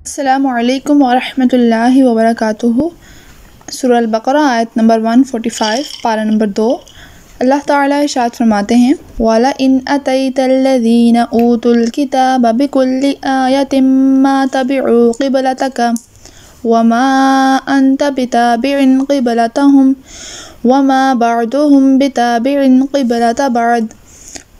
السلام علیکم ورحمۃ اللہ وبرکاتہ۔ سورہ البقرہ آیت نمبر 145 پارہ نمبر 2۔ اللہ تعالیٰ ارشاد فرماتے ہیں وَلَئِنْ أَتَيْتَ الَّذِينَ أُوتُوا الْكِتَابَ بِكُلِّ آيَةٍ مَا تَبِعُوا قِبْلَتَكَ وَمَا أَنْتَ بِتَابِعٍ قِبْلَتَهُمْ وَمَا بَعْضُهُمْ بِتَابِعٍ قِبْلَةَ بَعْضٍ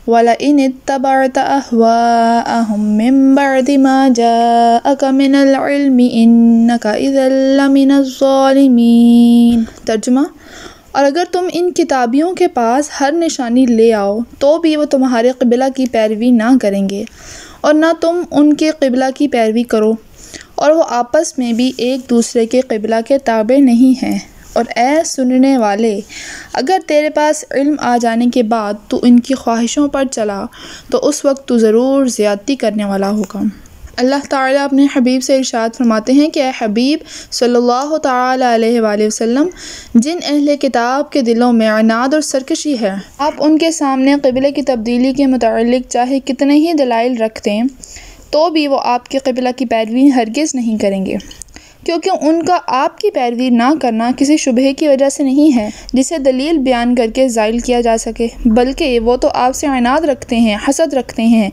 وَلَئِنِ اتَّبَعْتَ أَهْوَاءَهُمْ مِنْ بَعْدِ مَا جَاءَكَ مِنَ الْعِلْمِ إِنَّكَ إِذًا لَمِنَ الظَّالِمِينَ۔ ترجمہ: اور اگر تم ان کتابیوں کے پاس ہر نشانی لے آؤ تو بھی وہ تمہارے قبلہ کی پیروی نہ کریں گے اور نہ تم ان کے قبلہ کی پیروی کرو، اور وہ آپس میں بھی ایک دوسرے کے قبلہ کے تابع نہیں ہیں۔ اور اے سننے والے، اگر تیرے پاس علم آ جانے کے بعد تو ان کی خواہشوں پر چلا تو اس وقت تو ضرور زیادتی کرنے والا ہوگا۔ اللہ تعالیٰ اپنے حبیب سے ارشاد فرماتے ہیں کہ اے حبیب صلی اللہ تعالیٰ علیہ وآلہ وسلم، جن اہل کتاب کے دلوں میں عناد اور سرکشی ہے، آپ ان کے سامنے قبلے کی تبدیلی کے متعلق چاہے کتنے ہی دلائل رکھ دیں تو بھی وہ آپ کے قبلہ کی پیروی ہرگز نہیں کریں گے، کیونکہ ان کا آپ کی پیروی نہ کرنا کسی شبہے کی وجہ سے نہیں ہے جسے دلیل بیان کر کے زائل کیا جا سکے، بلکہ وہ تو آپ سے عناد رکھتے ہیں، حسد رکھتے ہیں،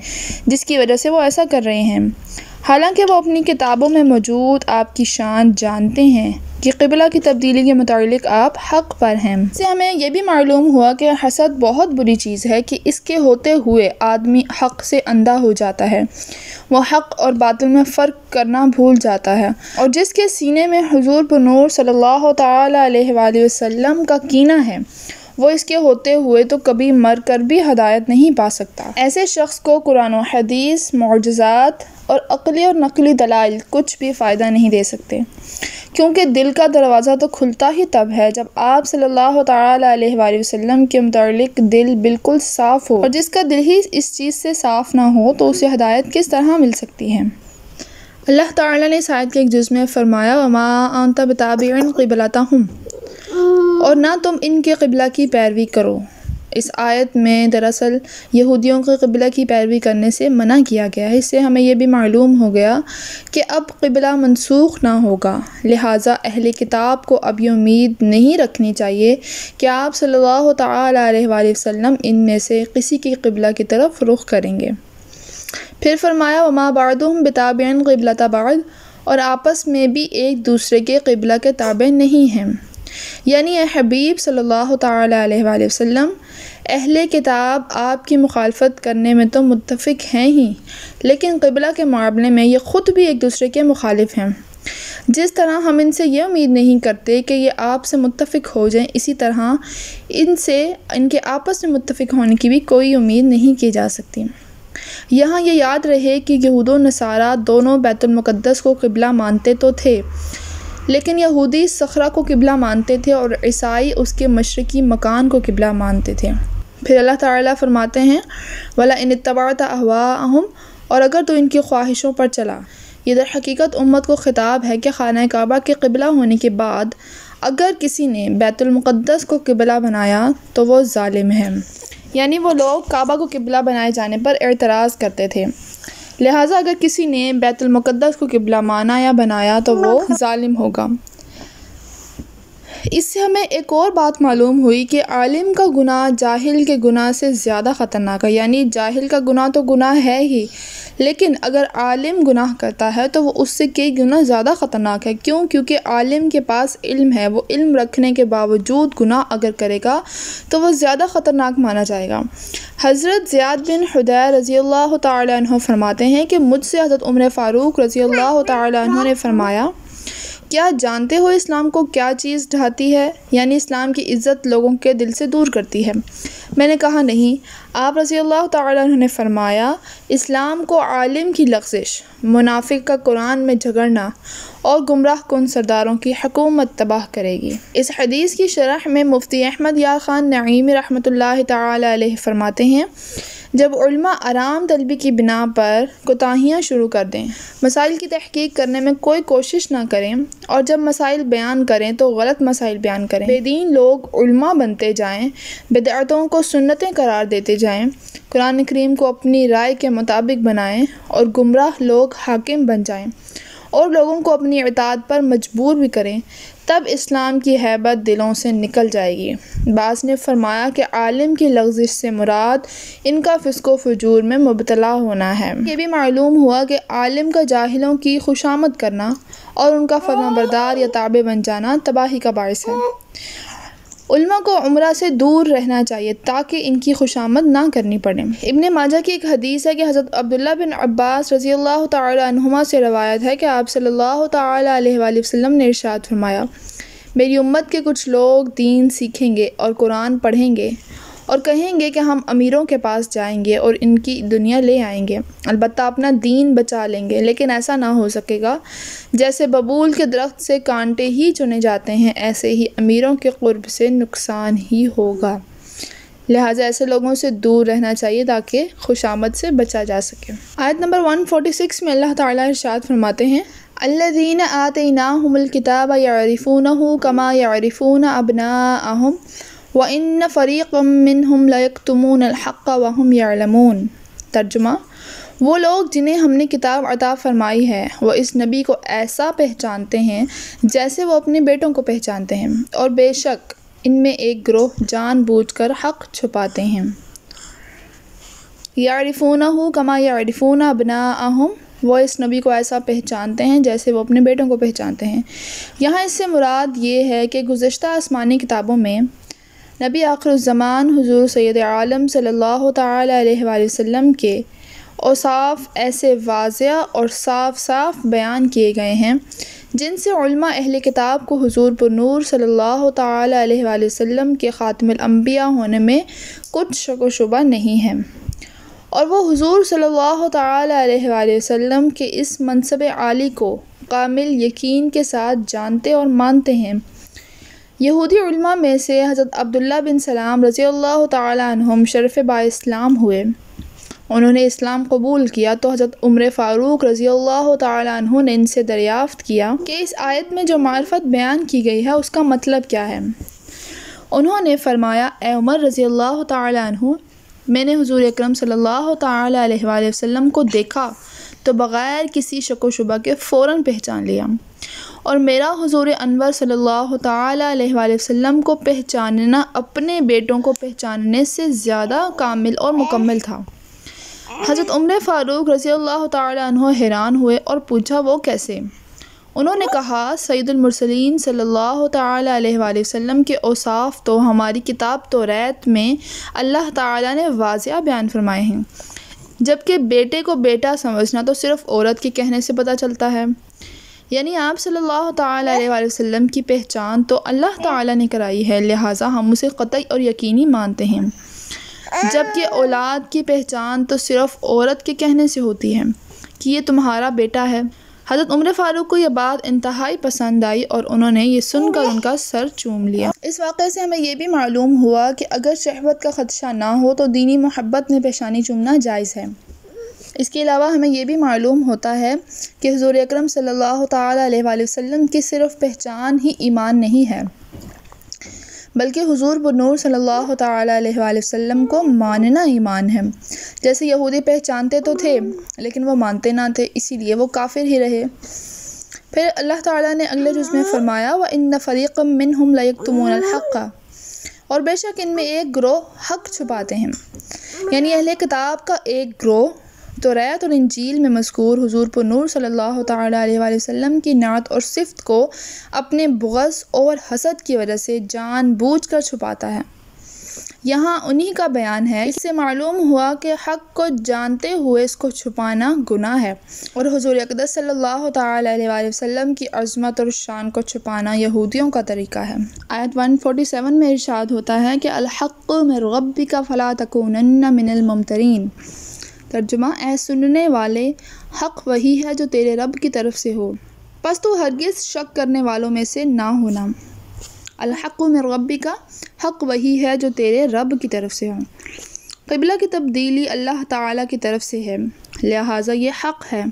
جس کی وجہ سے وہ ایسا کر رہے ہیں، حالانکہ وہ اپنی کتابوں میں موجود آپ کی شان جانتے ہیں کہ قبلہ کی تبدیلی کے متعلق آپ حق پر ہیں۔ اس سے ہمیں یہ بھی معلوم ہوا کہ حسد بہت بری چیز ہے کہ اس کے ہوتے ہوئے آدمی حق سے اندھا ہو جاتا ہے، وہ حق اور باطل میں فرق کرنا بھول جاتا ہے، اور جس کے سینے میں حضور بنور صلی اللہ تعالیٰ علیہ وآلہ وسلم کا کینہ ہے، وہ اس کے ہوتے ہوئے تو کبھی مر کر بھی ہدایت نہیں پا سکتا۔ ایسے شخص کو قرآن و حدیث، معجزات اور عقلی اور نقلی دلائل کچھ بھی فائدہ نہیں دے سکتے، کیونکہ دل کا دروازہ تو کھلتا ہی تب ہے جب آپ صلی اللہ تعالیٰ علیہ وآلہ وسلم کے متعلق دل بالکل صاف ہو، اور جس کا دل ہی اس چیز سے صاف نہ ہو تو اسے ہدایت کس طرح مل سکتی ہے۔ اللہ تعالیٰ نے اس آیت کے ایک جز میں فرمایا وَمَا أَنْتَ بِتَابِعٍ قِبْلَتَهُمْ، اور نہ تم ان کے قبلہ کی پیروی کرو۔ اس آیت میں دراصل یہودیوں کے قبلہ کی پیروی کرنے سے منع کیا گیا ہے۔ اس سے ہمیں یہ بھی معلوم ہو گیا کہ اب قبلہ منسوخ نہ ہوگا، لہٰذا اہل کتاب کو اب یہ امید نہیں رکھنی چاہیے کہ آپ صلی اللہ تعالیٰ علیہ وآلہ وسلم ان میں سے کسی کی قبلہ کی طرف رخ کریں گے۔ پھر فرمایا وَمَا بَعْضُهُمْ بِتَابِعٍ قِبْلَةَ بَعْضٍ، اور آپس میں بھی ایک دوسرے کے قبلہ کے تابع نہیں ہیں، یعنی اے حبیب صلی اللہ تعالیٰ علیہ وآلہ وسلم، اہل کتاب آپ کی مخالفت کرنے میں تو متفق ہیں ہی، لیکن قبلہ کے معاملے میں یہ خود بھی ایک دوسرے کے مخالف ہیں۔ جس طرح ہم ان سے یہ امید نہیں کرتے کہ یہ آپ سے متفق ہو جائیں، اسی طرح ان کے آپس میں متفق ہونے کی بھی کوئی امید نہیں کی جا سکتی۔ یہاں یہ یاد رہے کہ یہود و نصارہ دونوں بیت المقدس کو قبلہ مانتے تو تھے، لیکن یہودی صخرہ کو قبلہ مانتے تھے اور عیسائی اس کے مشرقی مکان کو قبلہ مانتے تھے۔ پھر اللہ تعالیٰ فرماتے ہیں وَلَئِنِ اتَّبَعْتَ أَهْوَاءَهُمْ، اور اگر تو ان کی خواہشوں پر چلا۔ یہ در حقیقت امت کو خطاب ہے کہ خانہ کعبہ کے قبلہ ہونے کے بعد اگر کسی نے بیت المقدس کو قبلہ بنایا تو وہ ظالم ہے، یعنی وہ لوگ کعبہ کو قبلہ بنائے جانے پر اعتراض کرتے تھے، لہٰذا اگر کسی نے بیت المقدس کو قبلہ مانا یا بنایا تو وہ ظالم ہوگا۔ اس سے ہمیں ایک اور بات معلوم ہوئی کہ عالم کا گناہ جاہل کے گناہ سے زیادہ خطرناک ہے، یعنی جاہل کا گناہ تو گناہ ہے ہی، لیکن اگر عالم گناہ کرتا ہے تو وہ اس سے کئی گنا زیادہ خطرناک ہے۔ کیونکہ عالم کے پاس علم ہے، وہ علم رکھنے کے باوجود گناہ اگر کرے گا تو وہ زیادہ خطرناک مانا جائے گا۔ حضرت زیاد بن حدیر رضی اللہ تعالیٰ عنہ فرماتے ہیں کہ مجھ سے حضرت عمر فاروق رضی اللہ تعالیٰ عنہ نے فرمایا کیا جانتے ہو اسلام کو کیا چیز ڈھاتی ہے، یعنی اسلام کی عزت لوگوں کے دل سے دور کرتی ہے؟ میں نے کہا نہیں۔ آپ رضی اللہ تعالیٰ عنہ نے فرمایا اسلام کو عالم کی لغزش، منافق کا قرآن میں جھگڑنا اور گمراہ کن سرداروں کی حکومت تباہ کرے گی۔ اس حدیث کی شرح میں مفتی احمد یار خان نعیمی رحمۃ اللہ تعالیٰ علیہ فرماتے ہیں جب علماء آرام طلبی کی بنا پر کوتاہیاں شروع کر دیں، مسائل کی تحقیق کرنے میں کوئی کوشش نہ کریں، اور جب مسائل بیان کریں تو غلط مسائل بیان کریں، بے دین لوگ علماء بنتے جائیں، بدعتوں کو سنتیں قرار دیتے جائیں، قرآن کریم کو اپنی رائے کے مطابق بنائیں اور گمراہ لوگ حاکم بن جائیں، اور لوگوں کو اپنی اطاعت پر مجبور بھی کریں، تب اسلام کی ہیبت دلوں سے نکل جائے گی۔ بعض نے فرمایا کہ عالم کی لغزش سے مراد ان کا فسق و فجور میں مبتلا ہونا ہے۔ یہ بھی معلوم ہوا کہ عالم کا جاہلوں کی خوشامد کرنا اور ان کا فرمانبردار یا تابع بن جانا تباہی کا باعث ہے۔ علماء کو عمرہ سے دور رہنا چاہیے تاکہ ان کی خوشامد نہ کرنی پڑے۔ ابن ماجہ کی ایک حدیث ہے کہ حضرت عبداللہ بن عباس رضی اللہ تعالی عنہما سے روایت ہے کہ آپ صلی اللہ تعالی علیہ وآلہ وسلم نے ارشاد فرمایا، میری امت کے کچھ لوگ دین سیکھیں گے اور قرآن پڑھیں گے اور کہیں گے کہ ہم امیروں کے پاس جائیں گے اور ان کی دنیا لے آئیں گے، البتہ اپنا دین بچا لیں گے، لیکن ایسا نہ ہو سکے گا۔ جیسے ببول کے درخت سے کانٹے ہی چنے جاتے ہیں، ایسے ہی امیروں کے قرب سے نقصان ہی ہوگا۔ لہٰذا ایسے لوگوں سے دور رہنا چاہیے تاکہ خوشامد سے بچا جا سکے۔ آیت نمبر 146 میں اللہ تعالیٰ ارشاد فرماتے ہیں، الذین آتیناہم الکتاب یعرفونہ کما یعرفون ابناءہم وَإِنَّ فَرِيقًا مِّنْهُمْ لَيَكْتُمُونَ الْحَقَّ وَهُمْ يَعْلَمُونَ۔ ترجمہ، وہ لوگ جنہیں ہم نے کتاب عطا فرمائی ہے وہ اس نبی کو ایسا پہچانتے ہیں جیسے وہ اپنے بیٹوں کو پہچانتے ہیں، اور بے شک ان میں ایک گروہ جان بوجھ کر حق چھپاتے ہیں۔ یعرفونہ کما یعرفون ابناءہم، وہ اس نبی کو ایسا پہچانتے ہیں جیسے وہ اپنے بیٹوں کو پہچانتے ہیں۔ یہاں اس سے مراد یہ ہے کہ گزشتہ آسمانی کتابوں میں نبی آخر الزمان حضور سید عالم صلی اللہ تعالی علیہ وآلہ وسلم کے اوصاف ایسے واضح اور صاف بیان کیے گئے ہیں جن سے علماء اہل کتاب کو حضور پر نور صلی اللہ تعالی علیہ وآلہ وسلم کے خاتم الانبیاء ہونے میں کچھ شک و شبہ نہیں ہے، اور وہ حضور صلی اللہ تعالی علیہ وآلہ وسلم کے اس منصب عالی کو کامل یقین کے ساتھ جانتے اور مانتے ہیں۔ یہودی علماء میں سے حضرت عبداللہ بن سلام رضی اللہ تعالی عنہم شرف با اسلام ہوئے۔ انہوں نے اسلام قبول کیا تو حضرت عمر فاروق رضی اللہ تعالی عنہ نے ان سے دریافت کیا کہ اس آیت میں جو معرفت بیان کی گئی ہے اس کا مطلب کیا ہے۔ انہوں نے فرمایا، اے عمر رضی اللہ تعالی عنہ، میں نے حضور اکرم صلی اللہ تعالی علیہ وآلہ وسلم کو دیکھا تو بغیر کسی شک و شبہ کے فوراً پہچان لیا، اور میرا حضور انور صلی اللہ تعالی علیہ وآلہ وسلم کو پہچاننا اپنے بیٹوں کو پہچاننے سے زیادہ کامل اور مکمل تھا۔ حضرت عمر فاروق رضی اللہ تعالی عنہ حیران ہوئے اور پوچھا، وہ کیسے؟ انہوں نے کہا، سید المرسلین صلی اللہ تعالی علیہ وآلہ وسلم کے اوصاف تو ہماری کتاب توریت میں اللہ تعالی نے واضح بیان فرمائے ہیں، جبکہ بیٹے کو بیٹا سمجھنا تو صرف عورت کے کہنے سے پتہ چلتا ہے۔ یعنی آپ صلی اللہ تعالی علیہ وآلہ وسلم کی پہچان تو اللہ تعالی نے کرائی ہے، لہٰذا ہم اسے قطعی اور یقینی مانتے ہیں، جبکہ اولاد کی پہچان تو صرف عورت کے کہنے سے ہوتی ہے کہ یہ تمہارا بیٹا ہے۔ حضرت عمر فاروق کو یہ بات انتہائی پسند آئی اور انہوں نے یہ سن کر ان کا سر چوم لیا۔ اس واقعے سے ہمیں یہ بھی معلوم ہوا کہ اگر شہوت کا خدشہ نہ ہو تو دینی محبت میں پیشانی چومنا جائز ہے۔ اس کے علاوہ ہمیں یہ بھی معلوم ہوتا ہے کہ حضور اکرم صلی اللہ تعالی علیہ وآلہ وسلم کی صرف پہچان ہی ایمان نہیں ہے، بلکہ حضور پر نور صلی اللہ تعالی علیہ وآلہ وسلم کو ماننا ایمان ہے۔ جیسے یہودی پہچانتے تو تھے لیکن وہ مانتے نہ تھے، اسی لیے وہ کافر ہی رہے۔ پھر اللہ تعالیٰ نے اگلے جز میں فرمایا، وَإِنَّ فَرِيقًا مِّنْهُمْ لَيَكْتُمُونَ الْحَقَّ، اور بے شک ان میں ایک گروہ حق چھپاتے ہیں، یعنی اہل کتاب کا ایک گروہ توریت اور انجیل میں مذکور حضور پر نور صلی اللہ تعالی علیہ وآلہ وسلم کی نعت اور صفت کو اپنے بغض اور حسد کی وجہ سے جان بوجھ کر چھپاتا ہے۔ یہاں انہی کا بیان ہے۔ اس سے معلوم ہوا کہ حق کو جانتے ہوئے اس کو چھپانا گناہ ہے، اور حضور اقدس صلی اللہ تعالی علیہ وآلہ وسلم کی عظمت اور شان کو چھپانا یہودیوں کا طریقہ ہے۔ آیت 147 میں ارشاد ہوتا ہے کہ الحق من ربک فلا تکونن من الممترین۔ ترجمہ، اے سننے والے، حق وہی ہے جو تیرے رب کی طرف سے ہو، پس تو ہرگز شک کرنے والوں میں سے نہ ہونا۔ الحق من ربک، حق وہی ہے جو تیرے رب کی طرف سے ہو۔ قبلہ کی تبدیلی اللہ تعالیٰ کی طرف سے ہے، لہٰذا یہ حق ہے،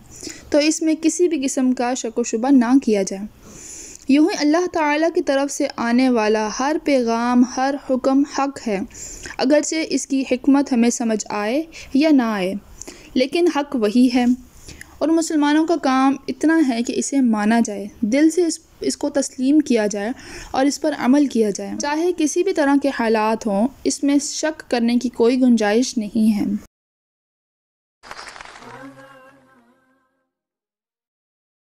تو اس میں کسی بھی قسم کا شک و شبہ نہ کیا جائے۔ یوں ہی اللہ تعالیٰ کی طرف سے آنے والا ہر پیغام، ہر حکم حق ہے، اگرچہ اس کی حکمت ہمیں سمجھ آئے یا نہ آئے، لیکن حق وہی ہے، اور مسلمانوں کا کام اتنا ہے کہ اسے مانا جائے، دل سے اس کو تسلیم کیا جائے اور اس پر عمل کیا جائے، چاہے کسی بھی طرح کے حالات ہوں، اس میں شک کرنے کی کوئی گنجائش نہیں ہے۔